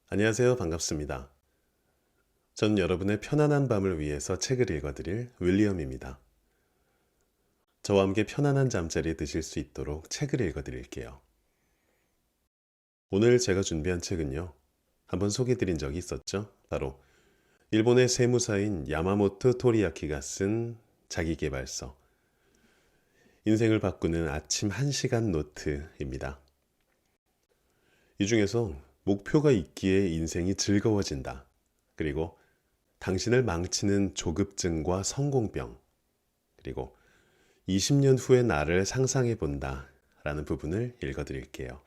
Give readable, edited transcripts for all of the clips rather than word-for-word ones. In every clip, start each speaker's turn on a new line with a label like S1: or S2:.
S1: 안녕하세요. 반갑습니다. 전 여러분의 편안한 밤을 위해서 책을 읽어드릴 윌리엄입니다. 저와 함께 편안한 잠자리에 드실 수 있도록 책을 읽어드릴게요. 오늘 제가 준비한 책은요. 한번 소개드린 적이 있었죠? 바로 일본의 세무사인 야마모토 토리야키가 쓴 자기계발서 인생을 바꾸는 아침 1시간 노트입니다. 이 중에서 목표가 있기에 인생이 즐거워진다. 그리고 당신을 망치는 조급증과 성공병, 그리고 20년 후의 나를 상상해 본다 라는 부분을 읽어드릴게요.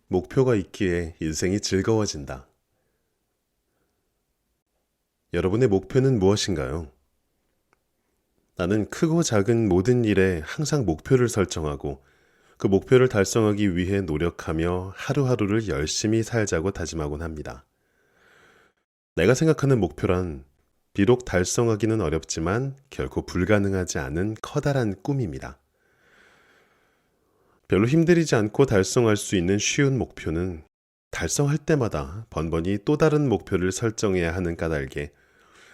S1: 목표가 있기에 인생이 즐거워진다. 여러분의 목표는 무엇인가요? 나는 크고 작은 모든 일에 항상 목표를 설정하고 그 목표를 달성하기 위해 노력하며 하루하루를 열심히 살자고 다짐하곤 합니다. 내가 생각하는 목표란 비록 달성하기는 어렵지만 결코 불가능하지 않은 커다란 꿈입니다. 별로 힘들이지 않고 달성할 수 있는 쉬운 목표는 달성할 때마다 번번이 또 다른 목표를 설정해야 하는 까닭에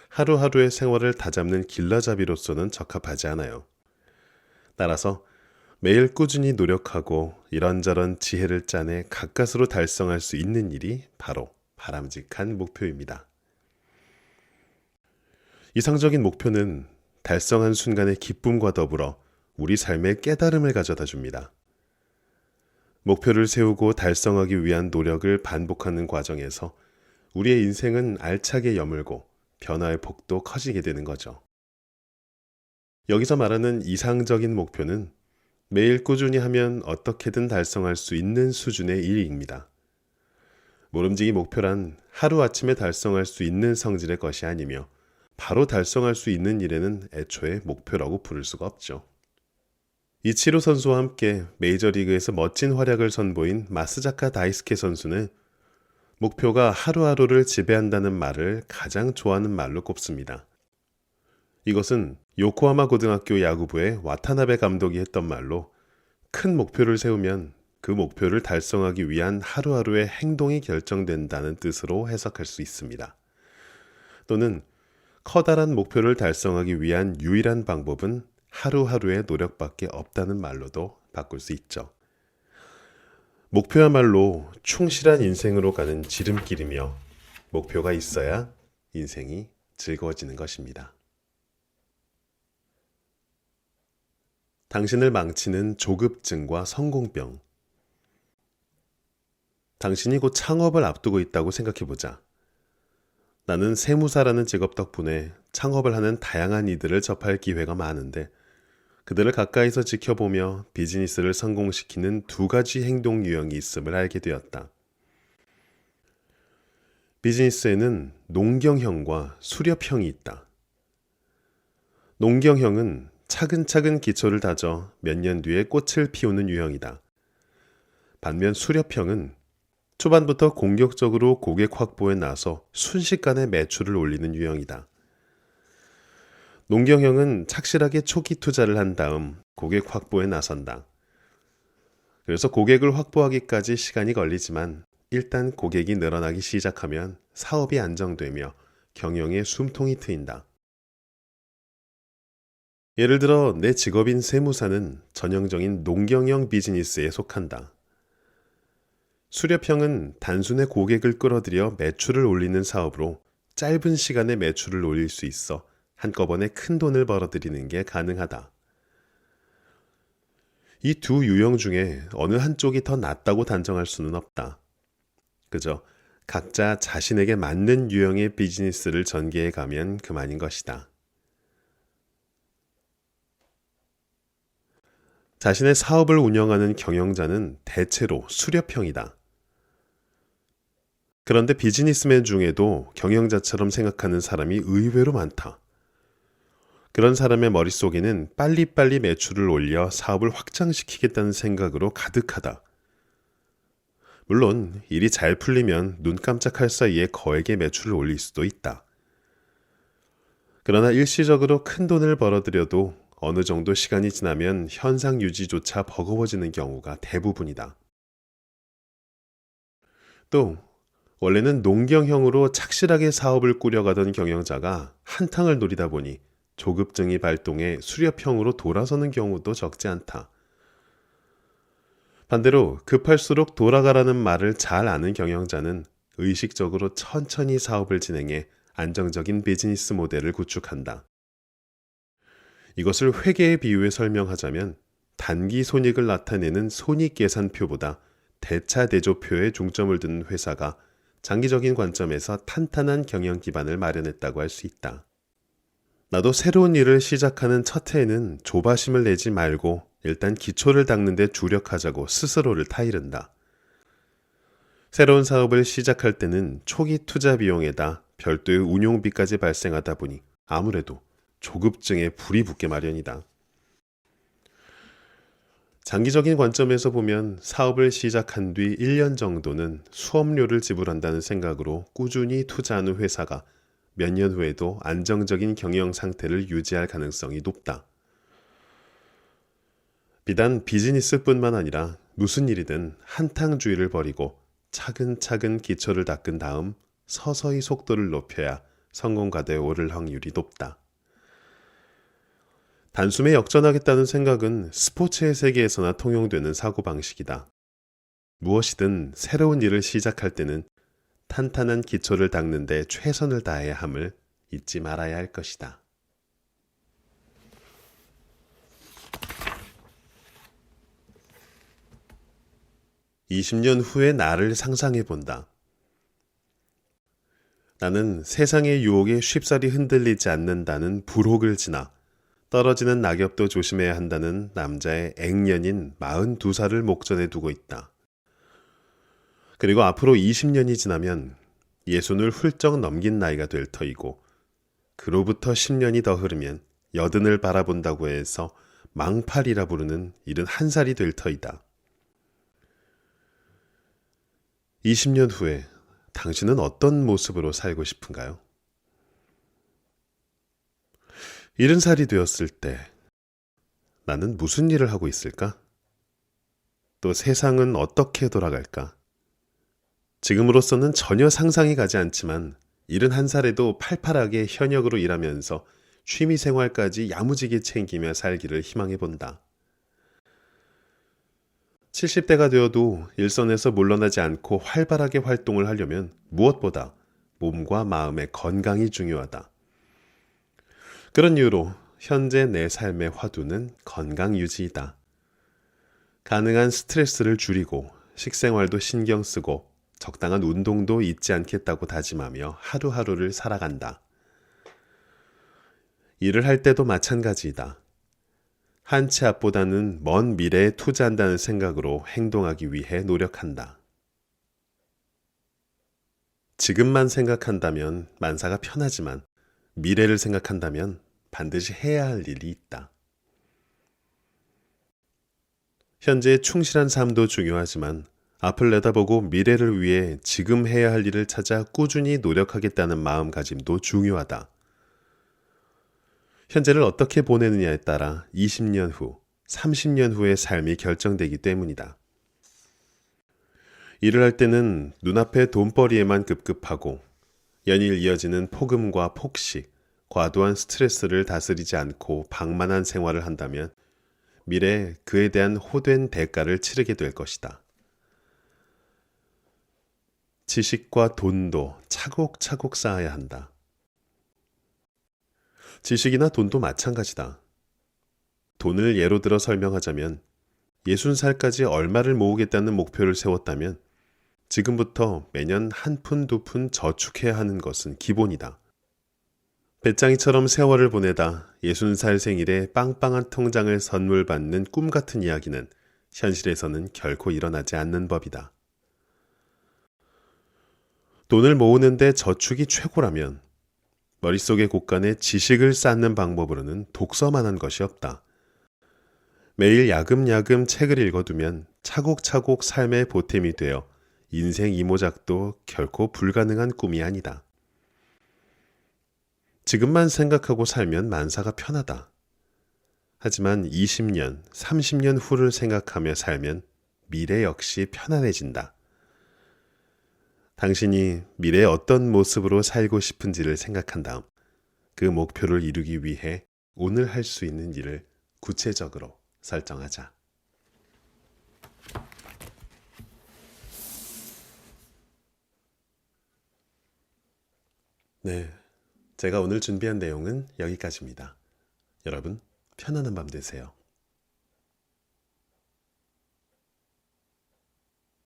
S1: 하루하루의 생활을 다잡는 길라잡이로서는 적합하지 않아요. 따라서 매일 꾸준히 노력하고 이런저런 지혜를 짜내 가까스로 달성할 수 있는 일이 바로 바람직한 목표입니다. 이상적인 목표는 달성한 순간의 기쁨과 더불어 우리 삶의 깨달음을 가져다 줍니다. 목표를 세우고 달성하기 위한 노력을 반복하는 과정에서 우리의 인생은 알차게 여물고 변화의 폭도 커지게 되는 거죠. 여기서 말하는 이상적인 목표는 매일 꾸준히 하면 어떻게든 달성할 수 있는 수준의 일입니다. 모름지기 목표란 하루아침에 달성할 수 있는 성질의 것이 아니며 바로 달성할 수 있는 일에는 애초에 목표라고 부를 수가 없죠. 이치로 선수와 함께 메이저리그에서 멋진 활약을 선보인 마스자카 다이스케 선수는 목표가 하루하루를 지배한다는 말을 가장 좋아하는 말로 꼽습니다. 이것은 요코하마 고등학교 야구부의 와타나베 감독이 했던 말로 큰 목표를 세우면 그 목표를 달성하기 위한 하루하루의 행동이 결정된다는 뜻으로 해석할 수 있습니다. 또는 커다란 목표를 달성하기 위한 유일한 방법은 하루하루의 노력밖에 없다는 말로도 바꿀 수 있죠. 목표야말로 충실한 인생으로 가는 지름길이며 목표가 있어야 인생이 즐거워지는 것입니다. 당신을 망치는 조급증과 성공병. 당신이 곧 창업을 앞두고 있다고 생각해보자. 나는 세무사라는 직업 덕분에 창업을 하는 다양한 이들을 접할 기회가 많은데 그들을 가까이서 지켜보며 비즈니스를 성공시키는 두 가지 행동 유형이 있음을 알게 되었다. 비즈니스에는 농경형과 수렵형이 있다. 농경형은 차근차근 기초를 다져 몇 년 뒤에 꽃을 피우는 유형이다. 반면 수렵형은 초반부터 공격적으로 고객 확보에 나서 순식간에 매출을 올리는 유형이다. 농경형은 착실하게 초기 투자를 한 다음 고객 확보에 나선다. 그래서 고객을 확보하기까지 시간이 걸리지만 일단 고객이 늘어나기 시작하면 사업이 안정되며 경영에 숨통이 트인다. 예를 들어 내 직업인 세무사는 전형적인 농경형 비즈니스에 속한다. 수렵형은 단순히 고객을 끌어들여 매출을 올리는 사업으로 짧은 시간에 매출을 올릴 수 있어 한꺼번에 큰 돈을 벌어들이는 게 가능하다. 이 두 유형 중에 어느 한쪽이 더 낫다고 단정할 수는 없다. 그저 각자 자신에게 맞는 유형의 비즈니스를 전개해 가면 그만인 것이다. 자신의 사업을 운영하는 경영자는 대체로 수렵형이다. 그런데 비즈니스맨 중에도 경영자처럼 생각하는 사람이 의외로 많다. 그런 사람의 머릿속에는 빨리빨리 매출을 올려 사업을 확장시키겠다는 생각으로 가득하다. 물론 일이 잘 풀리면 눈 깜짝할 사이에 거액의 매출을 올릴 수도 있다. 그러나 일시적으로 큰 돈을 벌어들여도 어느 정도 시간이 지나면 현상 유지조차 버거워지는 경우가 대부분이다. 또 원래는 농경형으로 착실하게 사업을 꾸려가던 경영자가 한탕을 노리다 보니 조급증이 발동해 수렵형으로 돌아서는 경우도 적지 않다. 반대로 급할수록 돌아가라는 말을 잘 아는 경영자는 의식적으로 천천히 사업을 진행해 안정적인 비즈니스 모델을 구축한다. 이것을 회계의 비유에 설명하자면 단기 손익을 나타내는 손익계산표보다 대차대조표에 중점을 두는 회사가 장기적인 관점에서 탄탄한 경영 기반을 마련했다고 할 수 있다. 나도 새로운 일을 시작하는 첫 해에는 조바심을 내지 말고 일단 기초를 닦는 데 주력하자고 스스로를 타이른다. 새로운 사업을 시작할 때는 초기 투자 비용에다 별도의 운용비까지 발생하다 보니 아무래도 조급증에 불이 붙게 마련이다. 장기적인 관점에서 보면 사업을 시작한 뒤 1년 정도는 수업료를 지불한다는 생각으로 꾸준히 투자하는 회사가 몇 년 후에도 안정적인 경영 상태를 유지할 가능성이 높다. 비단 비즈니스뿐만 아니라 무슨 일이든 한탕주의를 버리고 차근차근 기초를 닦은 다음 서서히 속도를 높여야 성공가대에 오를 확률이 높다. 단숨에 역전하겠다는 생각은 스포츠의 세계에서나 통용되는 사고방식이다. 무엇이든 새로운 일을 시작할 때는 탄탄한 기초를 닦는 데 최선을 다해야 함을 잊지 말아야 할 것이다. (20년) 후의 나를 상상해 본다. 나는 세상의 유혹에 쉽사리 흔들리지 않는다는 불혹을 지나 떨어지는 낙엽도 조심해야 한다는 남자의 앵년인 42살을 목전에 두고 있다. 그리고 앞으로 20년이 지나면 60을 훌쩍 넘긴 나이가 될 터이고 그로부터 10년이 더 흐르면 80을 바라본다고 해서 망팔이라 부르는 71살이 될 터이다. 20년 후에 당신은 어떤 모습으로 살고 싶은가요? 70살이 되었을 때 나는 무슨 일을 하고 있을까? 또 세상은 어떻게 돌아갈까? 지금으로서는 전혀 상상이 가지 않지만 71살에도 팔팔하게 현역으로 일하면서 취미생활까지 야무지게 챙기며 살기를 희망해 본다. 70대가 되어도 일선에서 물러나지 않고 활발하게 활동을 하려면 무엇보다 몸과 마음의 건강이 중요하다. 그런 이유로 현재 내 삶의 화두는 건강 유지이다. 가능한 스트레스를 줄이고 식생활도 신경 쓰고 적당한 운동도 잊지 않겠다고 다짐하며 하루하루를 살아간다. 일을 할 때도 마찬가지이다. 한 치 앞보다는 먼 미래에 투자한다는 생각으로 행동하기 위해 노력한다. 지금만 생각한다면 만사가 편하지만 미래를 생각한다면 반드시 해야 할 일이 있다. 현재에 충실한 삶도 중요하지만 앞을 내다보고 미래를 위해 지금 해야 할 일을 찾아 꾸준히 노력하겠다는 마음가짐도 중요하다. 현재를 어떻게 보내느냐에 따라 20년 후, 30년 후의 삶이 결정되기 때문이다. 일을 할 때는 눈앞의 돈벌이에만 급급하고 연일 이어지는 폭음과 폭식, 과도한 스트레스를 다스리지 않고 방만한 생활을 한다면 미래에 그에 대한 호된 대가를 치르게 될 것이다. 지식과 돈도 차곡차곡 쌓아야 한다. 지식이나 돈도 마찬가지다. 돈을 예로 들어 설명하자면 60살까지 얼마를 모으겠다는 목표를 세웠다면 지금부터 매년 한 푼 두 푼 저축해야 하는 것은 기본이다. 배짱이처럼 세월을 보내다 60살 생일에 빵빵한 통장을 선물 받는 꿈 같은 이야기는 현실에서는 결코 일어나지 않는 법이다. 돈을 모으는데 저축이 최고라면 머릿속의 곳간에 지식을 쌓는 방법으로는 독서만한 것이 없다. 매일 야금야금 책을 읽어두면 차곡차곡 삶의 보탬이 되어 인생 이모작도 결코 불가능한 꿈이 아니다. 지금만 생각하고 살면 만사가 편하다. 하지만 20년, 30년 후를 생각하며 살면 미래 역시 편안해진다. 당신이 미래에 어떤 모습으로 살고 싶은지를 생각한 다음 그 목표를 이루기 위해 오늘 할 수 있는 일을 구체적으로 설정하자. 네, 제가 오늘 준비한 내용은 여기까지입니다. 여러분, 편안한 밤 되세요.